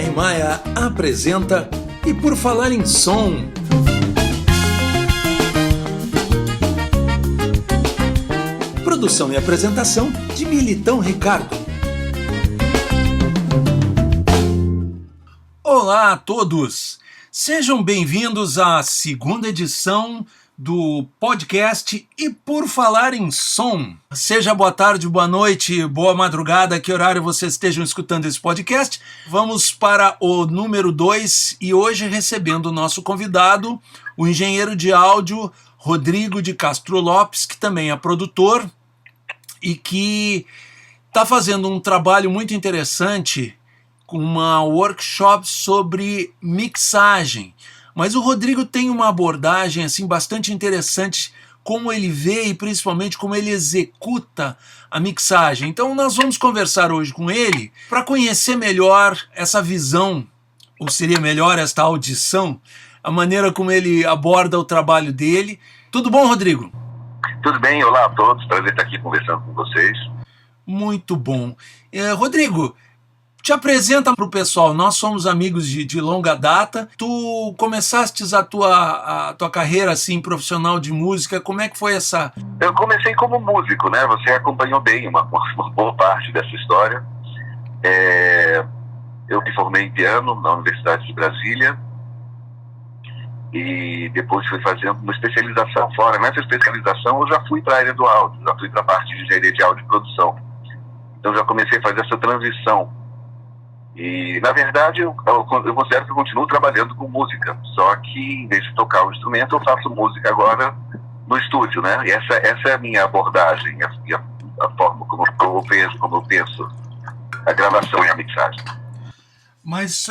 R. Maia apresenta E Por Falar em Som. Produção e apresentação de Militão Ricardo. Olá a todos! Sejam bem-vindos à segunda edição do podcast E Por Falar em Som. Seja boa tarde, boa noite, boa madrugada, que horário vocês estejam escutando esse podcast. Vamos para o número 2 e hoje recebendo o nosso convidado, o engenheiro de áudio Rodrigo de Castro Lopes, que também é produtor e que está fazendo um trabalho muito interessante com uma workshop sobre mixagem. Mas o Rodrigo tem uma abordagem assim bastante interessante, como ele vê e principalmente como ele executa a mixagem. Então nós vamos conversar hoje com ele para conhecer melhor essa visão, ou seria melhor esta audição, a maneira como ele aborda o trabalho dele. Tudo bom, Rodrigo? Tudo bem, olá a todos, prazer estar aqui conversando com vocês. Muito bom. Rodrigo, te apresenta para o pessoal, nós somos amigos de longa data. Tu começaste a tua carreira assim, profissional de música, como é que foi essa? Eu comecei como músico, né? Você acompanhou bem uma boa parte dessa história. Eu me formei em piano na Universidade de Brasília e depois fui fazendo uma especialização fora. Nessa especialização eu já fui para a área do áudio, já fui para a parte de engenharia de áudio e produção. Então já comecei a fazer essa transição. E, na verdade, eu considero que eu continuo trabalhando com música, só que, em vez de tocar o instrumento, eu faço música agora no estúdio, né? E essa é a minha abordagem, a forma como eu penso a gravação e a mixagem. Mas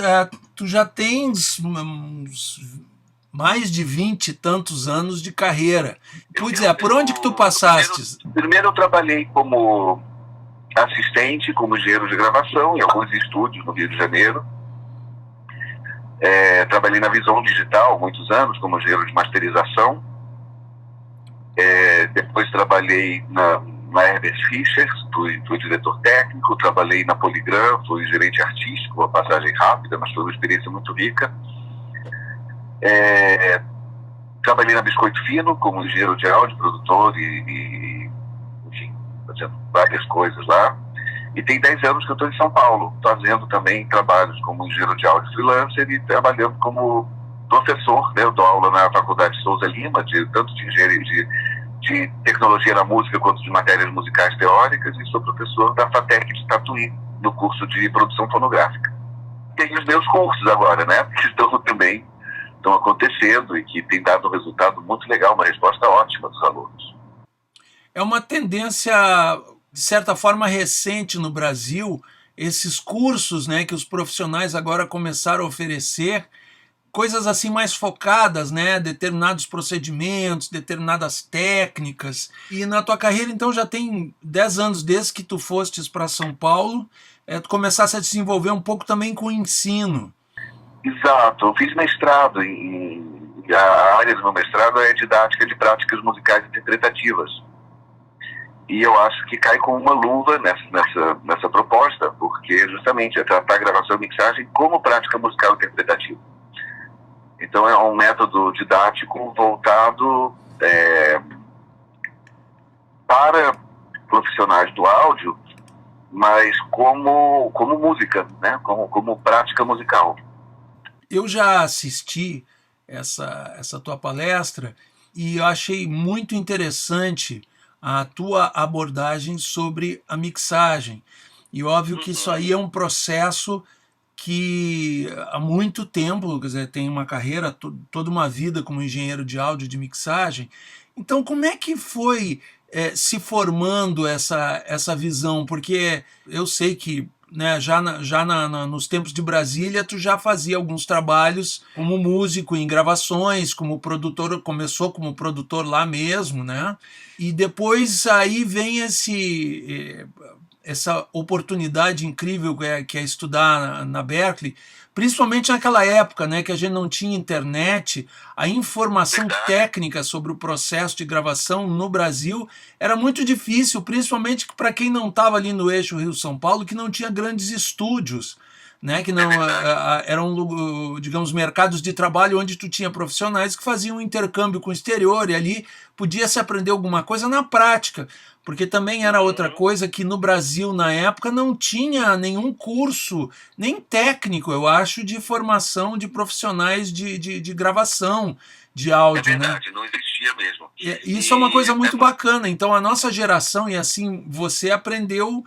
tu já tens mais de 20 e tantos anos de carreira. Pois por onde que tu passaste? Primeiro eu trabalhei como assistente, como engenheiro de gravação em alguns estúdios no Rio de Janeiro. Trabalhei na Visão Digital muitos anos como engenheiro de masterização. Depois trabalhei na Herbert Fischer, fui diretor técnico. Trabalhei na Polygram, fui gerente artístico, uma passagem rápida, mas foi uma experiência muito rica. Trabalhei na Biscoito Fino como engenheiro de áudio, produtor e enfim, fazendo várias coisas lá. E tem 10 anos que eu estou em São Paulo, fazendo também trabalhos como engenheiro de áudio freelancer e trabalhando como professor, né? Eu dou aula na Faculdade Souza Lima, tanto de engenharia de tecnologia na música quanto de matérias musicais teóricas, e sou professor da FATEC de Tatuí, no curso de produção fonográfica. Tem os meus cursos agora, né? Que estão acontecendo e que tem dado um resultado muito legal, uma resposta ótima dos alunos. É uma tendência, de certa forma, recente no Brasil, esses cursos, né, que os profissionais agora começaram a oferecer, coisas assim mais focadas, né, determinados procedimentos, determinadas técnicas. E na tua carreira, então, já tem 10 anos desde que tu fostes para São Paulo, tu começaste a desenvolver um pouco também com o ensino. Exato, eu fiz mestrado, a área do meu mestrado é didática de práticas musicais interpretativas. E eu acho que cai com uma luva nessa proposta, porque justamente é tratar a gravação e mixagem como prática musical interpretativa. Então é um método didático voltado para profissionais do áudio, mas como música, né? Como prática musical. Eu já assisti essa tua palestra e eu achei muito interessante a tua abordagem sobre a mixagem. E óbvio que isso aí é um processo que há muito tempo, quer dizer, tem uma carreira, toda uma vida como engenheiro de áudio e de mixagem. Então, como é que foi se formando essa visão? Porque eu sei que, né, nos tempos de Brasília, tu já fazia alguns trabalhos como músico em gravações, como produtor, começou como produtor lá mesmo, né? E depois aí vem essa oportunidade incrível que é estudar na Berklee, principalmente naquela época, né, que a gente não tinha internet, a informação técnica sobre o processo de gravação no Brasil era muito difícil, principalmente para quem não estava ali no eixo Rio-São Paulo, que não tinha grandes estúdios, né? Que não eram, digamos, mercados de trabalho onde tu tinha profissionais que faziam um intercâmbio com o exterior e ali podia se aprender alguma coisa na prática, porque também era outra coisa que no Brasil na época não tinha nenhum curso, nem técnico, eu acho, de formação de profissionais de gravação de áudio, É verdade, né? não existia mesmo. Isso é uma coisa muito bacana. Então a nossa geração, e assim você aprendeu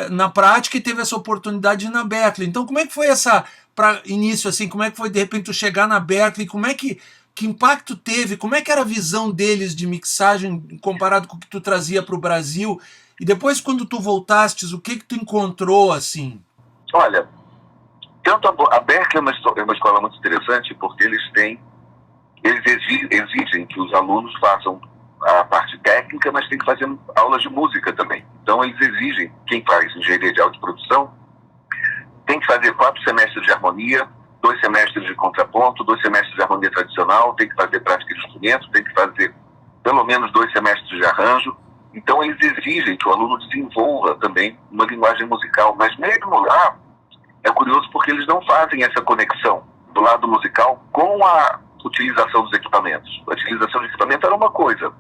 na prática e teve essa oportunidade de ir na Berklee. Então como é que foi essa, para início assim, como é que foi de repente tu chegar na Berklee, como é que impacto teve, como é que era a visão deles de mixagem comparado com o que tu trazia para o Brasil, e depois quando tu voltastes, o que tu encontrou assim? Olha, tanto a Berklee é uma escola muito interessante porque eles exigem que os alunos façam a parte técnica, mas tem que fazer aulas de música também. Então eles exigem, quem faz engenharia de autoprodução, tem que fazer 4 semestres de harmonia, 2 semestres de contraponto, 2 semestres de harmonia tradicional, tem que fazer prática de instrumento, tem que fazer pelo menos 2 semestres de arranjo. Então eles exigem que o aluno desenvolva também uma linguagem musical, mas mesmo lá é curioso porque eles não fazem essa conexão do lado musical com a utilização dos equipamentos. A utilização de equipamento era uma coisa,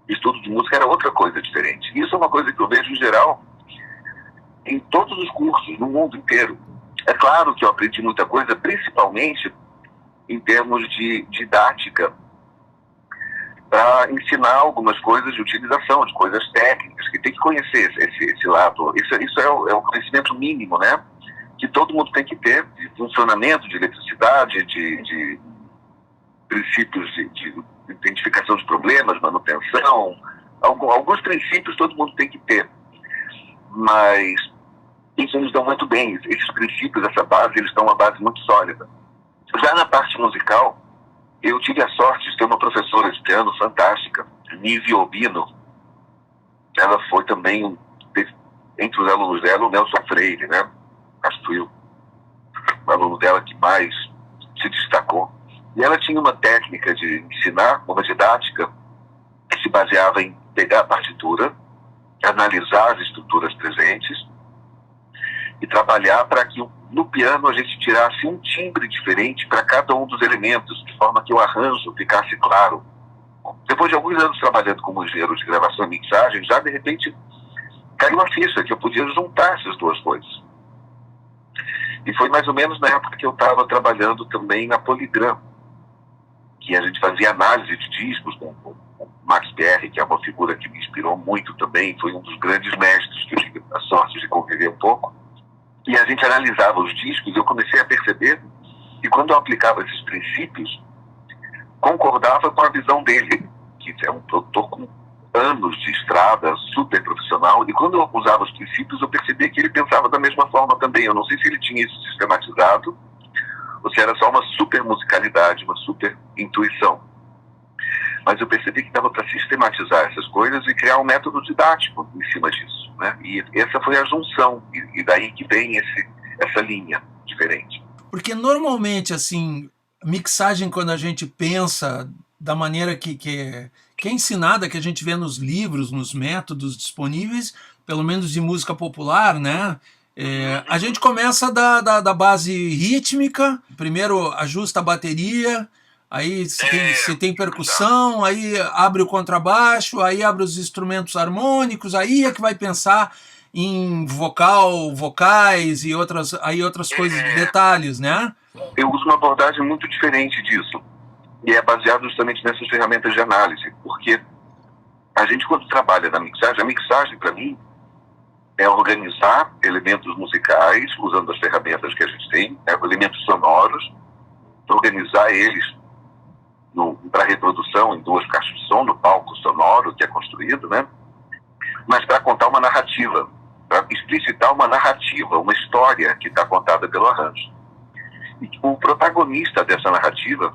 estudo de música era outra coisa diferente. Isso é uma coisa que eu vejo em geral em todos os cursos, no mundo inteiro. É claro que eu aprendi muita coisa, principalmente em termos de didática, para ensinar algumas coisas de utilização, de coisas técnicas, que tem que conhecer esse lado. Isso é o conhecimento mínimo, né? Que todo mundo tem que ter, de funcionamento, de eletricidade, de princípios de identificação de problemas, manutenção. Alguns princípios todo mundo tem que ter. Mas isso eles dão muito bem. Esses princípios, essa base, eles dão uma base muito sólida. Já na parte musical, eu tive a sorte de ter uma professora de piano fantástica, Nise Obino. Ela foi também, entre os alunos dela, o Nelson Freire, né? Acho que foi o aluno dela que mais se destacou. E ela tinha uma técnica de ensinar, uma didática, que se baseava em pegar a partitura, analisar as estruturas presentes e trabalhar para que no piano a gente tirasse um timbre diferente para cada um dos elementos, de forma que o arranjo ficasse claro. Depois de alguns anos trabalhando como engenheiro de gravação e mixagem, já de repente caiu a ficha que eu podia juntar essas duas coisas. E foi mais ou menos na época que eu estava trabalhando também na Polygram, que a gente fazia análise de discos com o Max Pierre, que é uma figura que me inspirou muito também, foi um dos grandes mestres que eu tive a sorte de conviver um pouco. E a gente analisava os discos e eu comecei a perceber que quando eu aplicava esses princípios, concordava com a visão dele, que é um produtor com anos de estrada, super profissional, e quando eu usava os princípios, eu percebi que ele pensava da mesma forma também. Eu não sei se ele tinha isso sistematizado, ou se era só uma super musicalidade, uma super intuição. Mas eu percebi que dava para sistematizar essas coisas e criar um método didático em cima disso, né? E essa foi a junção, e daí que vem essa linha diferente. Porque normalmente, assim, mixagem, quando a gente pensa da maneira que é ensinada, que a gente vê nos livros, nos métodos disponíveis, pelo menos de música popular, né? A gente começa da base rítmica, primeiro ajusta a bateria, aí se tem percussão, aí abre o contrabaixo, aí abre os instrumentos harmônicos, aí é que vai pensar em vocais e outras coisas, detalhes, né? Eu uso uma abordagem muito diferente disso, e é baseado justamente nessas ferramentas de análise, porque a gente, quando trabalha na mixagem, a mixagem, para mim, é organizar elementos musicais, usando as ferramentas que a gente tem, elementos sonoros, organizar eles para reprodução em 2 caixas de som, no palco sonoro que é construído, né? Mas para contar uma narrativa, para explicitar uma narrativa, uma história que está contada pelo arranjo. E o protagonista dessa narrativa,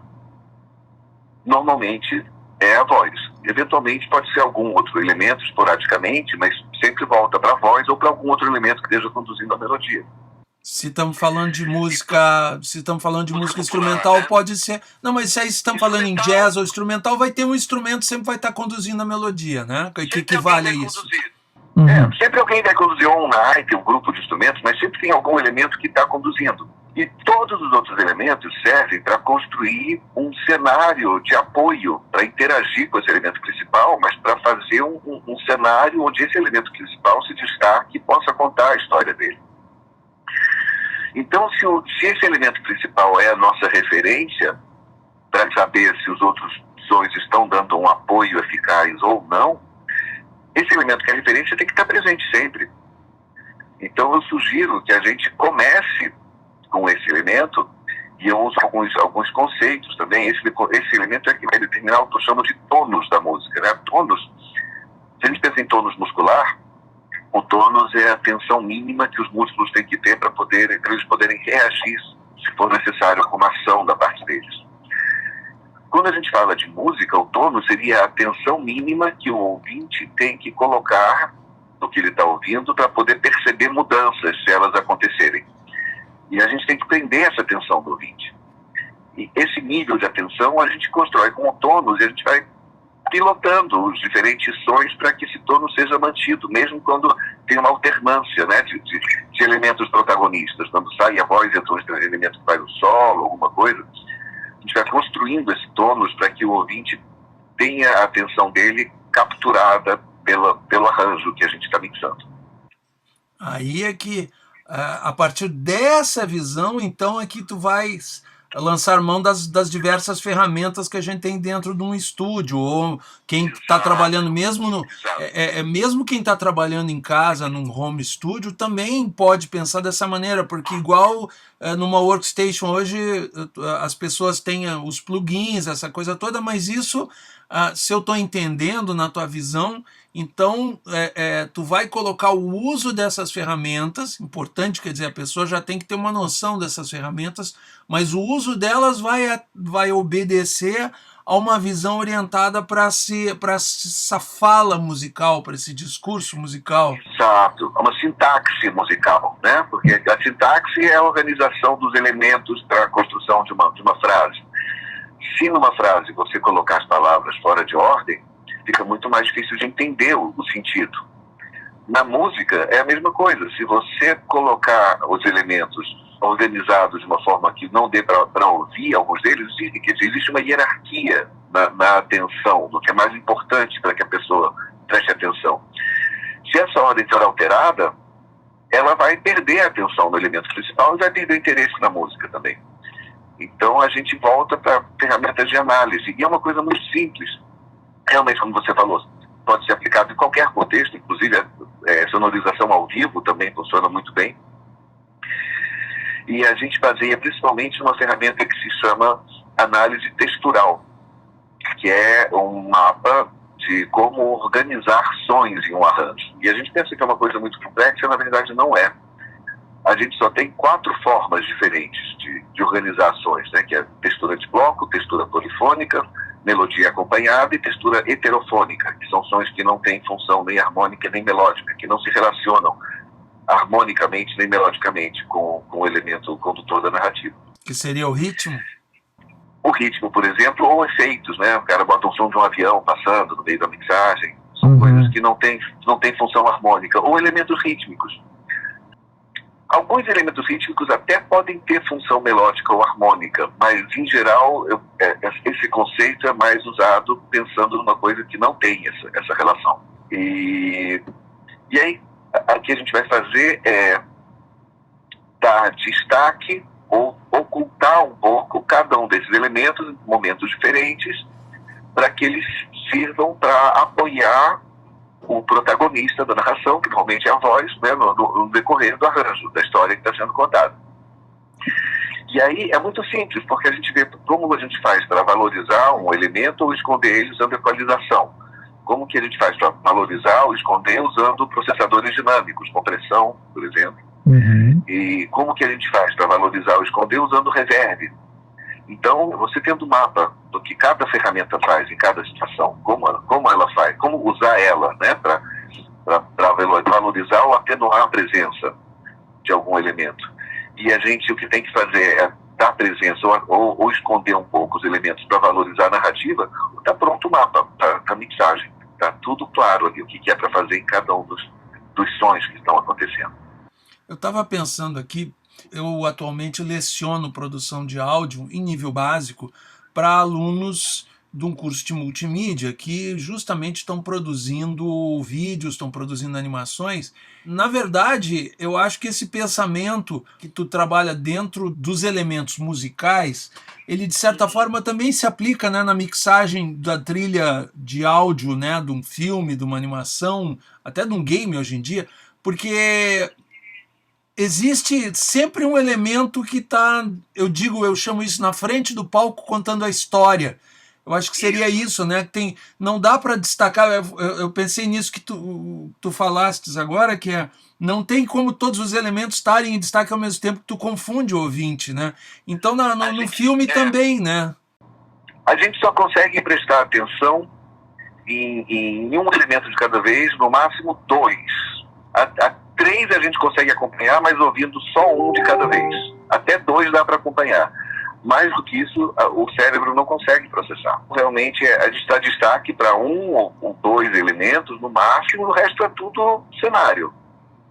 normalmente, é a voz. Eventualmente pode ser algum outro elemento, esporadicamente, mas sempre volta para a voz ou para algum outro elemento que esteja conduzindo a melodia. Se estamos falando de música, instrumental, né? Pode ser. Não, mas se estamos falando em jazz ou instrumental, vai ter um instrumento que sempre vai estar conduzindo a melodia, né? Que vale isso. Sempre alguém vai conduzir um naipe, um grupo de instrumentos, mas sempre tem algum elemento que está conduzindo. E todos os outros elementos servem para construir um cenário de apoio, para interagir com esse elemento principal, mas para fazer um cenário onde esse elemento principal se destaque e possa contar a história dele. Então, se esse elemento principal é a nossa referência, para saber se os outros sons estão dando um apoio eficaz ou não, esse elemento que é a referência tem que estar presente sempre. Então, eu sugiro que a gente comece com esse elemento, e eu uso alguns conceitos também. Esse elemento é que vai determinar o que eu chamo de tônus da música, né? Tônus, se a gente pensa em tônus muscular, o tônus é a tensão mínima que os músculos têm que ter para eles poderem reagir, se for necessário, com uma ação da parte deles. Quando a gente fala de música, o tônus seria a tensão mínima que o ouvinte tem que colocar no que ele está ouvindo para poder perceber mudanças, se elas acontecerem. E a gente tem que prender essa atenção do ouvinte. E esse nível de atenção a gente constrói com o tônus, e a gente vai pilotando os diferentes sons para que esse tônus seja mantido, mesmo quando tem uma alternância, né, de elementos protagonistas. Quando sai a voz e entra um elemento que faz o solo, alguma coisa, a gente vai construindo esse tônus para que o ouvinte tenha a atenção dele capturada pelo arranjo que a gente está mixando. Aí é que, a partir dessa visão, então, é que tu vais lançar mão das diversas ferramentas que a gente tem dentro de um estúdio, ou quem está trabalhando mesmo quem está trabalhando em casa, num home studio, também pode pensar dessa maneira, porque igual numa workstation hoje as pessoas têm os plugins, essa coisa toda, mas isso, se eu estou entendendo na tua visão, então tu vai colocar o uso dessas ferramentas, importante, quer dizer, a pessoa já tem que ter uma noção dessas ferramentas, mas o uso delas vai obedecer a uma visão orientada para essa fala musical, para esse discurso musical. Exato, é uma sintaxe musical, né? Porque a sintaxe é a organização dos elementos para a construção de uma frase. Se numa frase você colocar as palavras fora de ordem, fica muito mais difícil de entender o sentido. Na música é a mesma coisa. Se você colocar os elementos organizados de uma forma que não dê para ouvir alguns deles, existe uma hierarquia na atenção, do que é mais importante para que a pessoa preste atenção. Se essa ordem for alterada, ela vai perder a atenção no elemento principal e vai perder o interesse na música também. Então a gente volta para ferramentas de análise. E é uma coisa muito simples. Realmente, como você falou, pode ser aplicado em qualquer contexto, inclusive a sonorização ao vivo também funciona muito bem. E a gente baseia principalmente numa ferramenta que se chama análise textural, que é um mapa de como organizar sons em um arranjo. E a gente pensa que é uma coisa muito complexa, na verdade não é. A gente só tem 4 formas diferentes de organizar sons, né? Que é textura de bloco, textura polifônica, melodia acompanhada e textura heterofônica, que são sons que não têm função nem harmônica nem melódica, que não se relacionam harmonicamente nem melodicamente com o elemento condutor da narrativa. Que seria o ritmo? O ritmo, por exemplo, ou efeitos, né? O cara bota um som de um avião passando no meio da mixagem, são coisas que não têm função harmônica, ou elementos rítmicos. Alguns elementos rítmicos até podem ter função melódica ou harmônica, mas, em geral, esse conceito é mais usado pensando numa coisa que não tem essa relação. E aí, o que a gente vai fazer é dar destaque ou ocultar um pouco cada um desses elementos em momentos diferentes para que eles sirvam para apoiar o protagonista da narração, que normalmente é a voz, né, no decorrer do arranjo, da história que está sendo contada. E aí é muito simples, porque a gente vê como a gente faz para valorizar um elemento ou esconder ele usando equalização. Como que a gente faz para valorizar ou esconder usando processadores dinâmicos, compressão, por exemplo. E como que a gente faz para valorizar ou esconder usando reverb. Então, você tendo um mapa do que cada ferramenta faz em cada situação, como ela faz, como usar ela, né, para valorizar ou atenuar a presença de algum elemento. E a gente, o que tem que fazer é dar presença ou esconder um pouco os elementos para valorizar a narrativa, está pronto o mapa para mixagem. Está tudo claro ali, o que é para fazer em cada um dos sons que estão acontecendo. Eu estava pensando aqui, eu atualmente leciono produção de áudio em nível básico para alunos de um curso de multimídia que justamente estão produzindo vídeos, estão produzindo animações. Na verdade, eu acho que esse pensamento que tu trabalha dentro dos elementos musicais, ele de certa forma também se aplica, né, na mixagem da trilha de áudio, né, de um filme, de uma animação, até de um game hoje em dia, porque existe sempre um elemento que está, eu chamo isso, na frente do palco contando a história. Eu acho que seria isso, né? Não dá para destacar, eu pensei nisso que tu falastes agora, que não tem como todos os elementos estarem em destaque ao mesmo tempo que tu confunde o ouvinte, né? Então no filme também, né? A gente só consegue prestar atenção em um elemento de cada vez, no máximo 2. A 3 a gente consegue acompanhar, mas ouvindo só um de cada vez. Até 2 dá para acompanhar. Mais do que isso, o cérebro não consegue processar. Realmente, a gente dá destaque para 1 ou 2 elementos, no máximo, o resto é tudo cenário.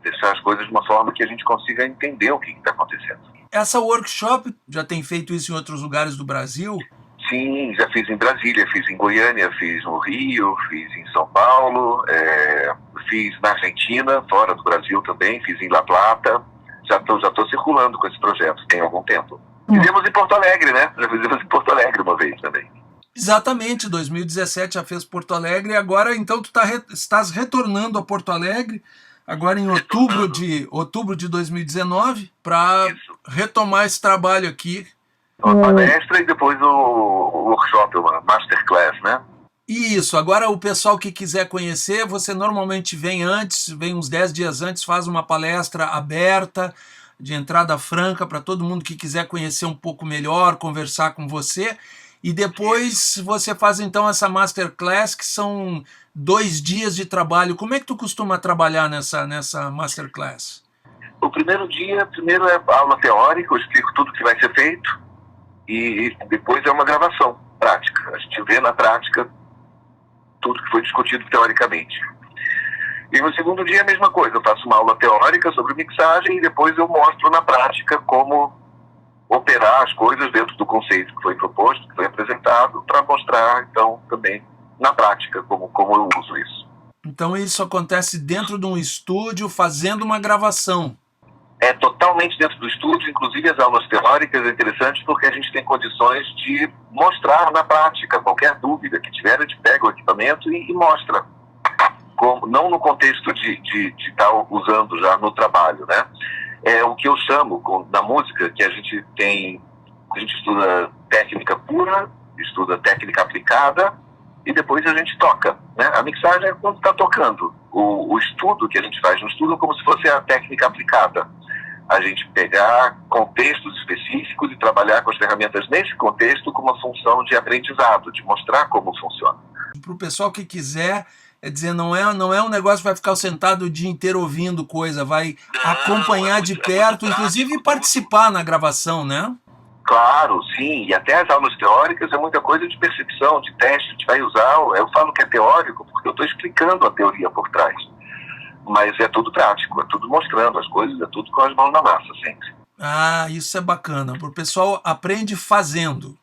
Deixar as coisas de uma forma que a gente consiga entender o que está acontecendo. Essa workshop já tem feito isso em outros lugares do Brasil? Sim, já fiz em Brasília, fiz em Goiânia, fiz no Rio, fiz em São Paulo, fiz na Argentina, fora do Brasil também, fiz em La Plata. Já estou circulando com esse projeto, tem algum tempo. Fizemos em Porto Alegre, né? Já fizemos em Porto Alegre uma vez também. Exatamente, 2017 já fez Porto Alegre, e agora então tu estás retornando a Porto Alegre, agora em outubro de 2019, para retomar esse trabalho aqui. Uma palestra e depois o workshop, uma masterclass, né? Isso, agora o pessoal que quiser conhecer, você normalmente vem uns 10 dias antes, faz uma palestra aberta, de entrada franca, para todo mundo que quiser conhecer um pouco melhor, conversar com você, e depois você faz então essa masterclass, que são 2 dias de trabalho. Como é que tu costuma trabalhar nessa masterclass? O primeiro é aula teórica, eu explico tudo que vai ser feito, e depois é uma gravação prática. A gente vê na prática tudo que foi discutido teoricamente. E no segundo dia a mesma coisa, eu faço uma aula teórica sobre mixagem e depois eu mostro na prática como operar as coisas dentro do conceito que foi proposto, que foi apresentado, para mostrar então também na prática como eu uso isso. Então isso acontece dentro de um estúdio fazendo uma gravação? É totalmente dentro do estúdio, inclusive as aulas teóricas é interessante porque a gente tem condições de mostrar na prática. Qualquer dúvida que tiver, a gente pega o equipamento e mostra. Não no contexto de estar usando já no trabalho, né? É o que eu chamo na música, que a gente estuda técnica pura, estuda técnica aplicada e depois a gente toca, né? A mixagem é quando está tocando. O estudo que a gente faz no estudo é como se fosse a técnica aplicada. A gente pegar contextos específicos e trabalhar com as ferramentas nesse contexto com uma função de aprendizado, de mostrar como funciona. Para o pessoal que quiser, não é um negócio que vai ficar sentado o dia inteiro ouvindo coisa, vai acompanhar de perto, inclusive participar na gravação, né? Claro, sim, e até as aulas teóricas é muita coisa de percepção, de teste, a gente vai usar, eu falo que é teórico porque eu estou explicando a teoria por trás. Mas é tudo prático, é tudo mostrando as coisas, é tudo com as mãos na massa, sempre. Ah, isso é bacana, o pessoal aprende fazendo.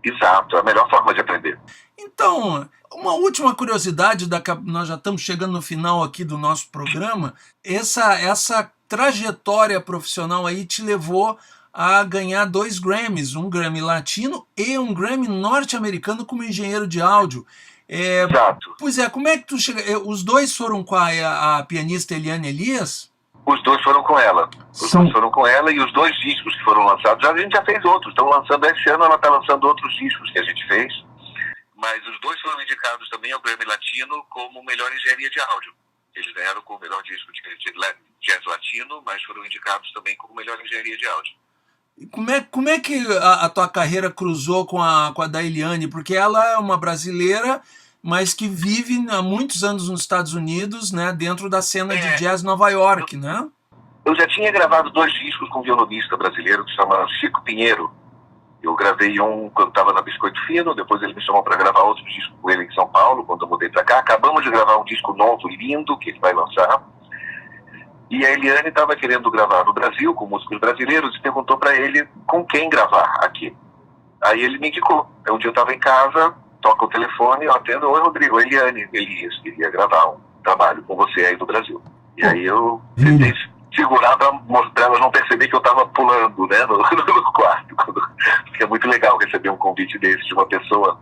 Exato, é a melhor forma de aprender. Então, uma última curiosidade, nós já estamos chegando no final aqui do nosso programa, essa trajetória profissional aí te levou a ganhar 2 Grammys, um Grammy latino e um Grammy norte-americano como engenheiro de áudio. Exato. Pois é, como é que tu chega? Os 2 foram com a pianista Eliane Elias? Os 2 foram com ela. Os 2 foram com ela e os 2 discos que foram lançados, a gente já fez outros. Estão lançando esse ano, ela está lançando outros discos que a gente fez. Mas os 2 foram indicados também ao Grammy Latino como melhor engenharia de áudio. Eles ganharam como melhor disco de jazz latino, mas foram indicados também como melhor engenharia de áudio. Como é que a tua carreira cruzou com a da Eliane? Porque ela é uma brasileira, mas que vive há muitos anos nos Estados Unidos, né, dentro da cena de jazz Nova York, né? Eu já tinha gravado 2 discos com um violonista brasileiro que se chama Chico Pinheiro. Eu gravei um quando estava na Biscoito Fino, depois ele me chamou para gravar outro disco com ele em São Paulo, quando eu mudei para cá. Acabamos de gravar um disco novo, lindo, que ele vai lançar. E a Eliane estava querendo gravar no Brasil, com músicos brasileiros, e perguntou para ele com quem gravar aqui. Aí ele me indicou. Um dia eu estava em casa, toca o telefone, eu atendo: oi, Rodrigo, Eliane, Elias, queria gravar um trabalho com você aí do Brasil. E aí eu tentei segurar para elas não perceber que eu estava pulando, né, no quarto. Porque é muito legal receber um convite desse de uma pessoa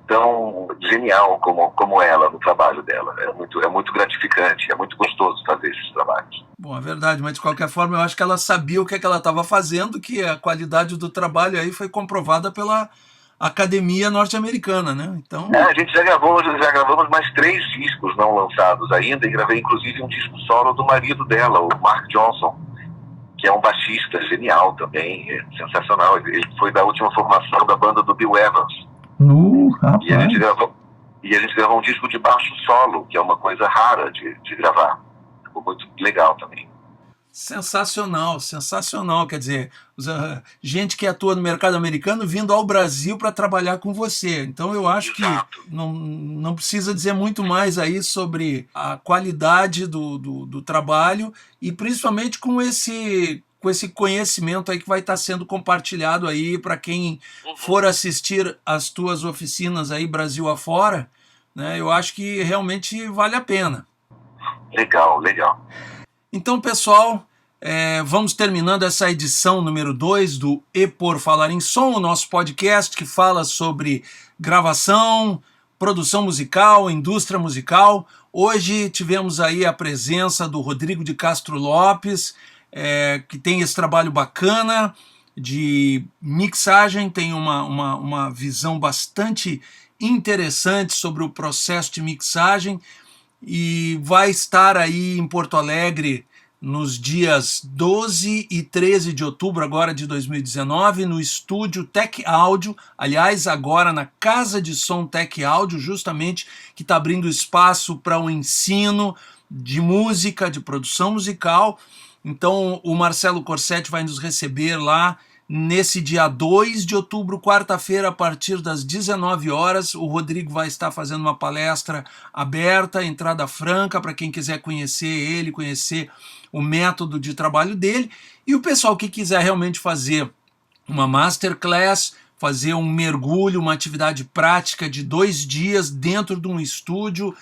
tão genial como ela no trabalho dela. É muito gratificante, é muito gostoso fazer esses trabalhos. Bom, é verdade, mas de qualquer forma eu acho que ela sabia o que ela estava fazendo, que a qualidade do trabalho aí foi comprovada pela Academia Norte-Americana, né? Então... a gente já gravamos mais 3 discos não lançados ainda, e gravei inclusive um disco solo do marido dela, o Mark Johnson, que é um baixista genial também, sensacional. Ele foi da última formação da banda do Bill Evans. E a gente gravou um disco de baixo solo, que é uma coisa rara de gravar. Ficou muito legal também. Sensacional, sensacional. Quer dizer, gente que atua no mercado americano vindo ao Brasil para trabalhar com você. Então eu acho que não precisa dizer muito mais aí sobre a qualidade do trabalho, e principalmente com esse conhecimento aí que vai estar sendo compartilhado aí para quem for assistir as tuas oficinas aí Brasil afora, né? Eu acho que realmente vale a pena. Legal. Então, pessoal, vamos terminando essa edição número 2 do E Por Falar em Som, o nosso podcast que fala sobre gravação, produção musical, indústria musical. Hoje tivemos aí a presença do Rodrigo de Castro Lopes, que tem esse trabalho bacana de mixagem, tem uma visão bastante interessante sobre o processo de mixagem, e vai estar aí em Porto Alegre nos dias 12 e 13 de outubro agora de 2019, no estúdio Tech Audio, aliás, agora na Casa de Som Tech Audio, justamente, que está abrindo espaço para o ensino de música, de produção musical. Então o Marcelo Corsetti vai nos receber lá nesse dia 2 de outubro, quarta-feira, a partir das 19 horas. O Rodrigo vai estar fazendo uma palestra aberta, entrada franca, para quem quiser conhecer ele, conhecer o método de trabalho dele. E o pessoal que quiser realmente fazer uma masterclass, fazer um mergulho, uma atividade prática de 2 dias dentro de um estúdio,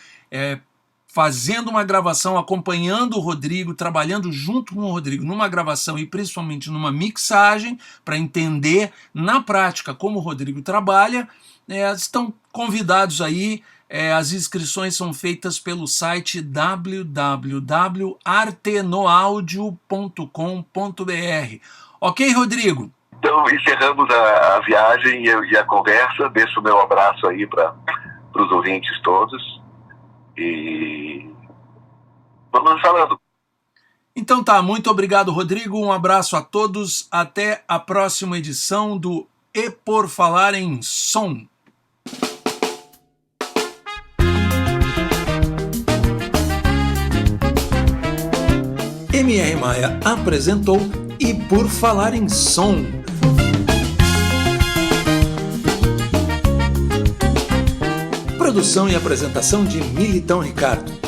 fazendo uma gravação, acompanhando o Rodrigo, trabalhando junto com o Rodrigo numa gravação e principalmente numa mixagem, para entender na prática como o Rodrigo trabalha, estão convidados aí. As inscrições são feitas pelo site www.artenoaudio.com.br. Ok, Rodrigo? Então encerramos a viagem e a conversa. Deixo o meu abraço aí para os ouvintes todos. E vamos falando. Então tá, muito obrigado, Rodrigo. Um abraço a todos. Até a próxima edição do E Por Falar em Som. M.R. Maia apresentou E Por Falar em Som. Produção e apresentação de Militão Ricardo.